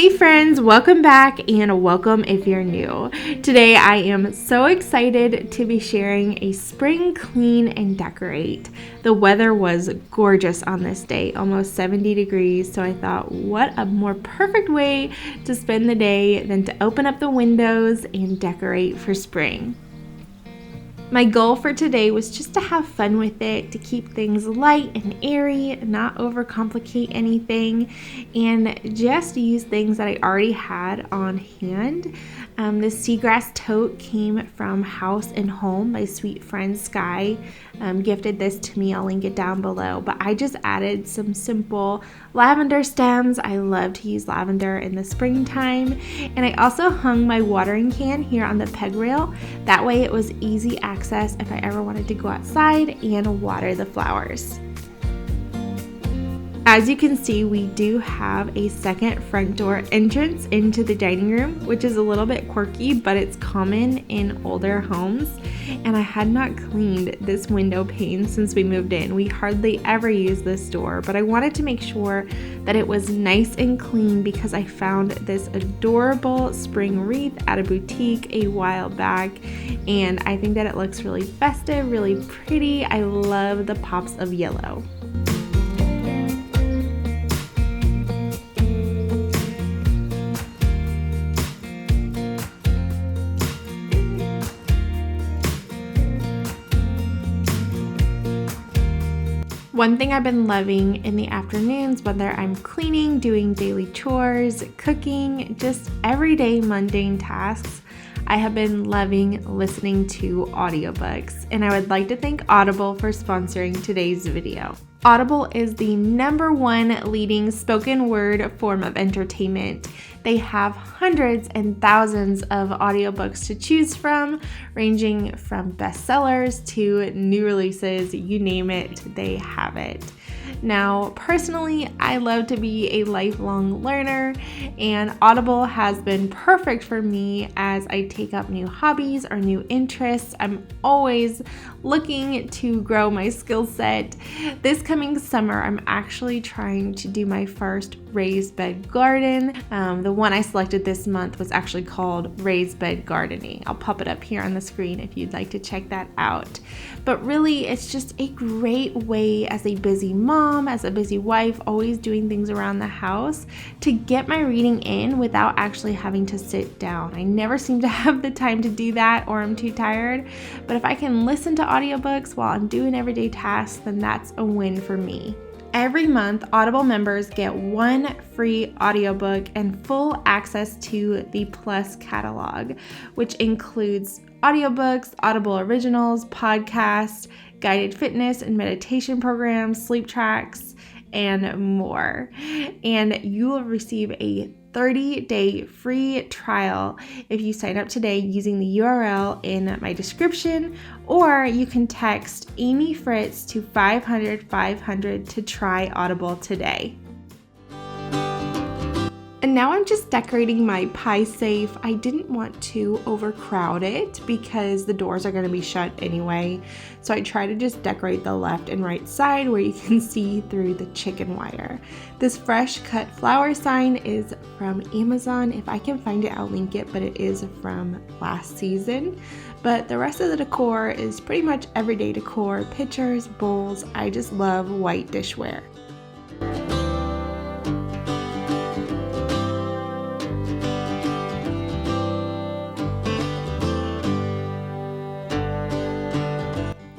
Hey friends, welcome back and welcome if you're new. Today I am so excited to be sharing a spring clean and decorate. The weather was gorgeous on this day, almost 70 degrees, so I thought what a more perfect way to spend the day than to open up the windows and decorate for spring. My goal for today was just to have fun with it, to keep things light and airy, not overcomplicate anything, and just use things that I already had on hand. This seagrass tote came from House and Home. My sweet friend Sky gifted this to me. I'll link it down below. But I just added some simple lavender stems. I love to use lavender in the springtime. And I also hung my watering can here on the peg rail. That way it was easy access if I ever wanted to go outside and water the flowers. As you can see, we do have a second front door entrance into the dining room, which is a little bit quirky, but it's common in older homes. And I had not cleaned this window pane since we moved in. We hardly ever use this door, but I wanted to make sure that it was nice and clean because I found this adorable spring wreath at a boutique a while back, and I think that it looks really festive, really pretty. I love the pops of yellow. One thing I've been loving in the afternoons, whether I'm cleaning, doing daily chores, cooking, just everyday mundane tasks, I have been loving listening to audiobooks, and I would like to thank Audible for sponsoring today's video. Audible is the #1 leading spoken word form of entertainment. They have hundreds and thousands of audiobooks to choose from, ranging from bestsellers to new releases, you name it, they have it. Now, personally, I love to be a lifelong learner, and Audible has been perfect for me as I take up new hobbies or new interests. I'm always looking to grow my skill set. This coming summer, I'm actually trying to do my first raised bed garden. The one I selected this month was actually called Raised Bed Gardening. I'll pop it up here on the screen if you'd like to check that out. But really, it's just a great way as a busy mom, as a busy wife, always doing things around the house, to get my reading in without actually having to sit down. I never seem to have the time to do that, or I'm too tired. But if I can listen to audiobooks while I'm doing everyday tasks, then that's a win for me. Every month, Audible members get one free audiobook and full access to the Plus catalog, which includes audiobooks, Audible originals, podcasts, guided fitness and meditation programs, sleep tracks, and more. And you will receive a 30-day free trial if you sign up today using the URL in my description, or you can text Amy Fritz to 500-500 to try Audible today. And now I'm just decorating my pie safe. I didn't want to overcrowd it because the doors are going to be shut anyway. So I try to just decorate the left and right side where you can see through the chicken wire. This fresh cut flower sign is from Amazon. If I can find it, I'll link it, but it is from last season. But the rest of the decor is pretty much everyday decor, pitchers, bowls. I just love white dishware.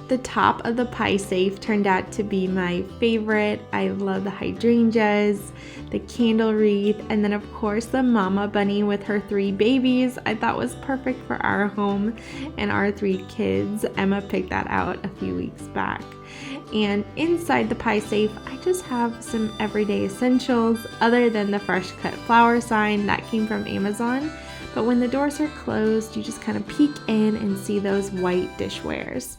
The top of the pie safe turned out to be my favorite. I love the hydrangeas, the candle wreath, and then of course the mama bunny with her 3 babies. I thought was perfect for our home and our 3 kids. Emma picked that out a few weeks back. And inside the pie safe, I just have some everyday essentials other than the fresh cut flower sign that came from Amazon. But when the doors are closed, you just kind of peek in and see those white dishwares.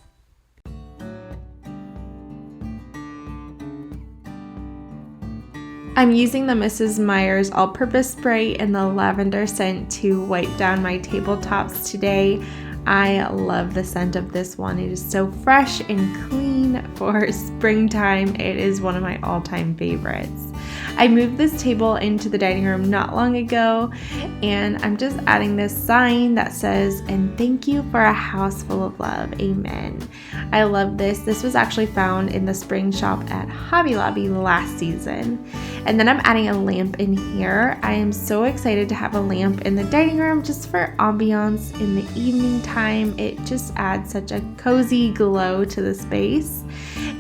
I'm using the Mrs. Meyer's all-purpose spray and the lavender scent to wipe down my tabletops today. I love the scent of this one. It is so fresh and clean for springtime. It is one of my all-time favorites. I moved this table into the dining room not long ago, and I'm just adding this sign that says, "And thank you for a house full of love, amen." I love this. This was actually found in the spring shop at Hobby Lobby last season. And then I'm adding a lamp in here. I am so excited to have a lamp in the dining room just for ambiance in the evening time. It just adds such a cozy glow to the space.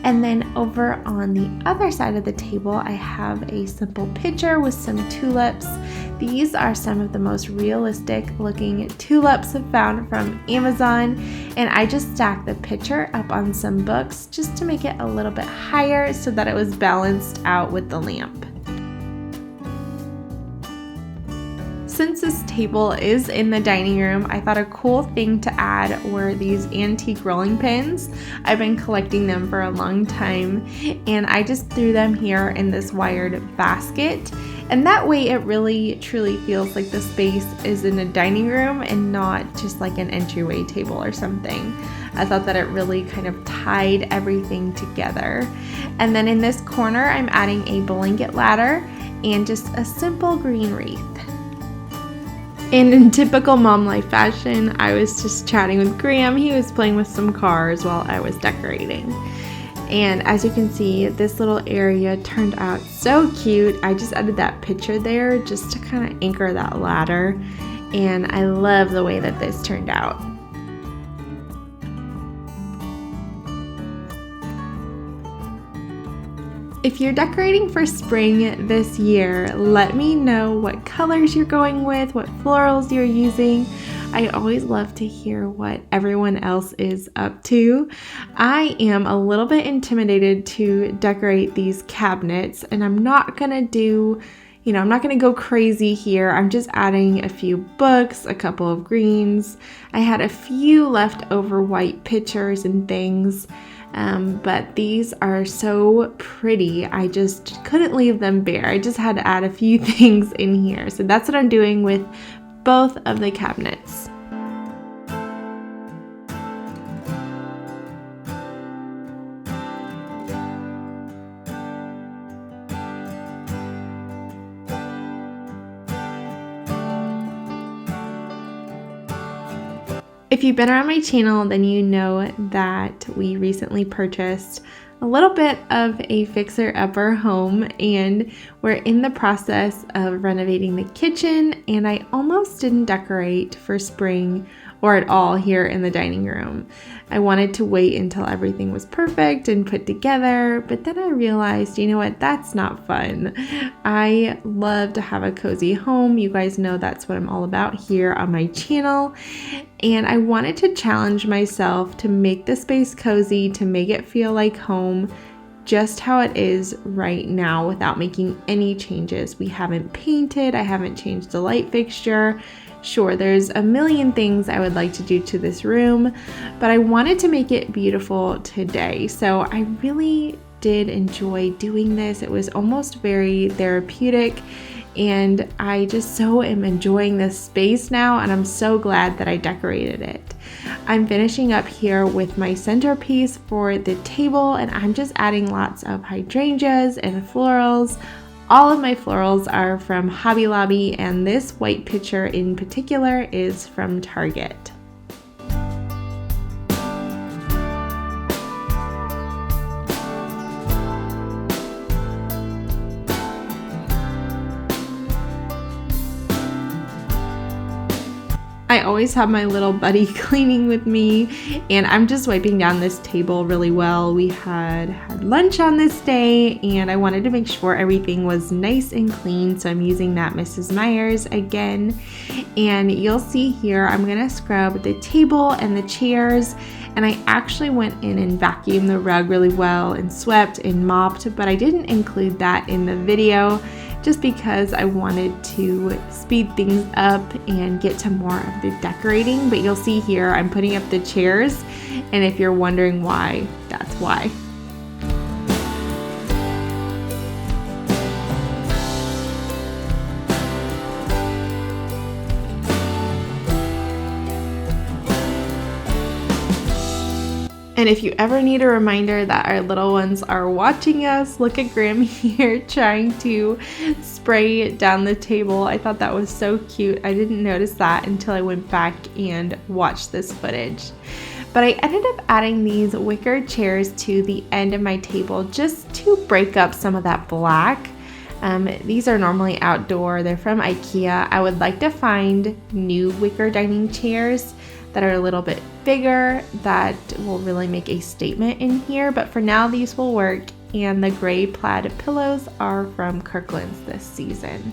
And then over on the other side of the table, I have a simple pitcher with some tulips. These are some of the most realistic looking tulips I've found from Amazon, and I just stacked the pitcher up on some books just to make it a little bit higher so that it was balanced out with the lamp. Since this table is in the dining room, I thought a cool thing to add were these antique rolling pins. I've been collecting them for a long time, and I just threw them here in this wired basket. And that way it really truly feels like the space is in a dining room and not just like an entryway table or something. I thought that it really kind of tied everything together. And then in this corner, I'm adding a blanket ladder and just a simple green wreath. And in typical mom life fashion, I was just chatting with Graham. He was playing with some cars while I was decorating. And as you can see, this little area turned out so cute. I just added that picture there just to kind of anchor that ladder. And I love the way that this turned out. If you're decorating for spring this year, let me know what colors you're going with, what florals you're using. I always love to hear what everyone else is up to. I am a little bit intimidated to decorate these cabinets, and I'm not gonna go crazy here. I'm just adding a few books, a couple of greens. I had a few leftover white pictures and things. But these are so pretty. I just couldn't leave them bare. I just had to add a few things in here. So that's what I'm doing with both of the cabinets. If you've been around my channel, then you know that we recently purchased a little bit of a fixer-upper home, and we're in the process of renovating the kitchen, and I almost didn't decorate for spring or at all here in the dining room. I wanted to wait until everything was perfect and put together, but then I realized, you know what, that's not fun. I love to have a cozy home. You guys know that's what I'm all about here on my channel. And I wanted to challenge myself to make the space cozy, to make it feel like home, just how it is right now without making any changes. We haven't painted, I haven't changed the light fixture. Sure, there's a million things I would like to do to this room, but I wanted to make it beautiful today. So I really did enjoy doing this. It was almost very therapeutic, and I just so am enjoying this space now, and I'm so glad that I decorated it. I'm finishing up here with my centerpiece for the table, and I'm just adding lots of hydrangeas and florals. All of my florals are from Hobby Lobby, and this white pitcher in particular is from Target. I always have my little buddy cleaning with me, and I'm just wiping down this table really well. We had lunch on this day, and I wanted to make sure everything was nice and clean, so I'm using that Mrs. Meyer's again. And you'll see here, I'm gonna scrub the table and the chairs, and I actually went in and vacuumed the rug really well and swept and mopped, but I didn't include that in the video just because I wanted to speed things up and get to more of the decorating. But you'll see here, I'm putting up the chairs, and if you're wondering why, that's why. And if you ever need a reminder that our little ones are watching us, look at Graham here trying to spray down the table. I thought that was so cute. I didn't notice that until I went back and watched this footage. But I ended up adding these wicker chairs to the end of my table just to break up some of that black. These are normally outdoor. They're from IKEA. I would like to find new wicker dining chairs that are a little bit bigger that will really make a statement in here, but for now these will work. And the gray plaid pillows are from Kirkland's this season.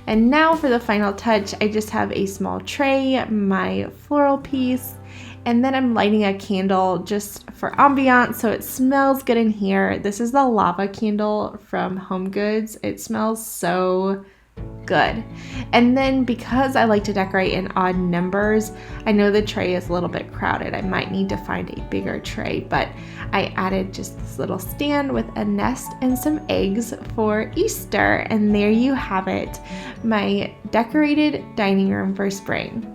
And now for the final touch, I just have a small tray, my floral piece, and then I'm lighting a candle just for ambiance so it smells good in here. This is the lava candle from Home Goods. It smells so good. And then because I like to decorate in odd numbers, I know the tray is a little bit crowded. I might need to find a bigger tray, but I added just this little stand with a nest and some eggs for Easter. And there you have it, my decorated dining room for spring.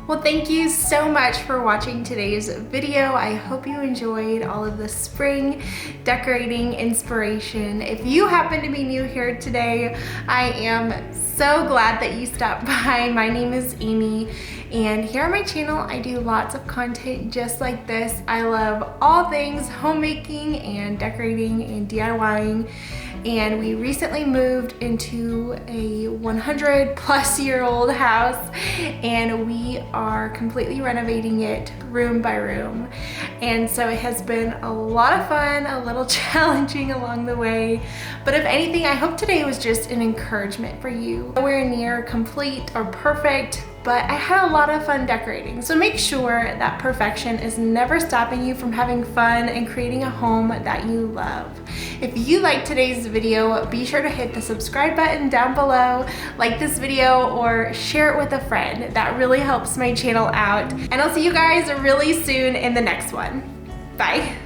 Well, thank you so much for watching today's video. I hope you enjoyed all of the spring decorating inspiration. If you happen to be new here today, I am so glad that you stopped by. My name is Amy, and here on my channel, I do lots of content just like this. I love all things homemaking and decorating and DIYing. And we recently moved into a 100-plus-year-old house, and we are completely renovating it room by room. And so it has been a lot of fun, a little challenging along the way. But if anything, I hope today was just an encouragement for you. Nowhere near complete or perfect, but I had a lot of fun decorating. So make sure that perfection is never stopping you from having fun and creating a home that you love. If you liked today's video, be sure to hit the subscribe button down below, like this video, or share it with a friend. That really helps my channel out. And I'll see you guys really soon in the next one. Bye.